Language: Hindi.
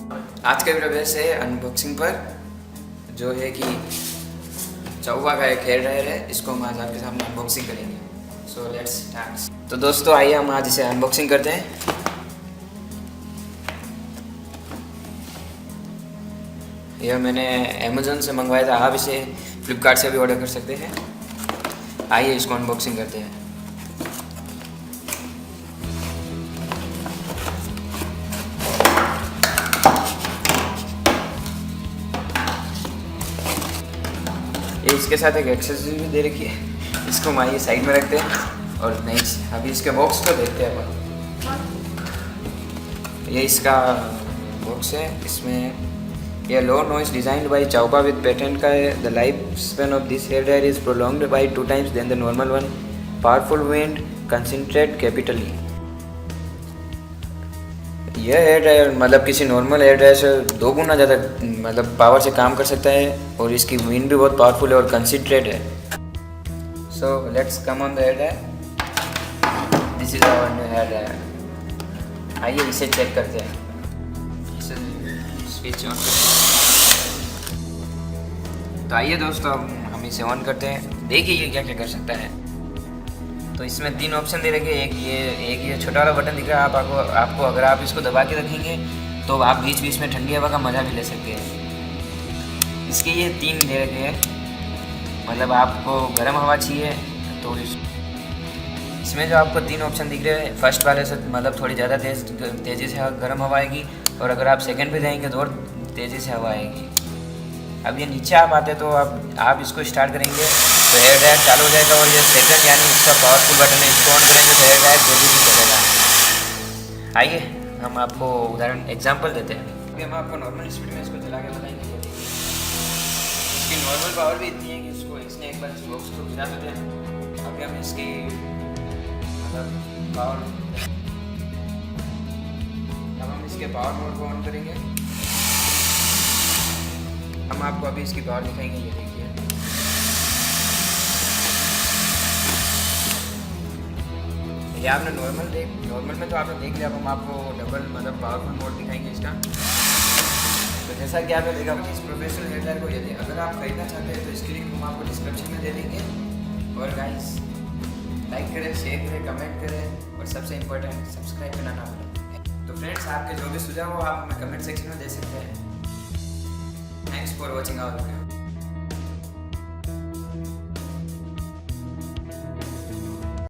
आज का वीडियो वैसे है अनबॉक्सिंग पर, जो है कि चौवा का एक हेयर ड्रायर है। इसको हम आज आपके सामने अनबॉक्सिंग करेंगे। So let's start. तो दोस्तों आइए हम आज इसे अनबॉक्सिंग करते हैं। यह मैंने अमेज़न से मंगवाया था, आप इसे फ्लिपकार्ट से भी ऑर्डर कर सकते हैं। आइए इसको अनबॉक्सिंग करते हैं। ये इसके साथ एक एक्सेसरी भी दे रखी है। इसको हम आइए साइड में रखते हैं और नेक्स्ट अभी इसके बॉक्स को देखते हैं अपन। ये इसका बॉक्स है। इसमें ये लो नॉइज डिजाइंड बाय चाओपा विद पेटेंट का है। The life span of this hair dryer is prolonged by 2 times than the normal one. Powerful wind concentrate capitally. यह हेयर ड्रायर मतलब किसी नॉर्मल हेयर ड्रायर से 2 गुना ज़्यादा मतलब पावर से काम कर सकता है और इसकी विंड भी बहुत पावरफुल है और कंसंट्रेट है। So let's come on the hair dryer. This is our new hair dryer. आइए इसे चेक करते हैं। इसे स्विच ऑन करते हैं। तो आइए दोस्तों हम इसे ऑन करते हैं। देखिए ये क्या क्या कर सकता है। तो इसमें 3 ऑप्शन दे रखे। एक ये छोटा वाला बटन दिख रहा है। आपको अगर आप इसको दबा के रखेंगे तो आप बीच बीच में ठंडी हवा का मज़ा भी ले सकते हैं। इसके ये 3 दे रखे हैं। मतलब आपको गर्म हवा चाहिए तो इसमें जो आपको 3 ऑप्शन दिख रहे हैं, फर्स्ट वाले से मतलब थोड़ी ज़्यादा तेज़ी से गर्म हवा आएगी और अगर आप सेकंड पे जाएंगे तो और तेज़ी से हवा आएगी। अब ये नीचे आप आते तो आप इसको स्टार्ट करेंगे तो हेयर ड्रायर चालू हो जाएगा और ये सेकंड यानी इसका पावरफुल बटन है, इसको ऑन करेंगे तो हेयर ड्रायर तेजी से चलेगा। आइए हम आपको उदाहरण एग्जांपल देते हैं। अभी हम आपको नॉर्मल स्पीड में इसको चला के बताएंगे। इसकी नॉर्मल पावर भी इतनी है कि इसने एक बार इस बॉक्स को गिरा देते हैं। अभी हम इसकी मतलब पावर, अब हम इसके पावर मोड को ऑन करेंगे। हम आपको अभी इसकी पावर दिखाएंगे। ये देखिए ये आपने नॉर्मल में तो आपने देख लिया। अब हम आपको डबल मतलब पावरफुल मोड दिखाएंगे इसका। तो जैसा कि आपने देखा इस प्रोफेशनल हेयर ड्रायर को यदि अगर आप खरीदना चाहते हैं तो इसकी लिंक हम आपको डिस्क्रिप्शन में दे देंगे। और गाइस लाइक करें, शेयर करें, कमेंट करें और सबसे इम्पोर्टेंट सब्सक्राइब करना ना भूलें। तो फ्रेंड्स आपके जो भी सुझाव हो आप हमें कमेंट सेक्शन में दे सकते हैं। Thanks for watching our video.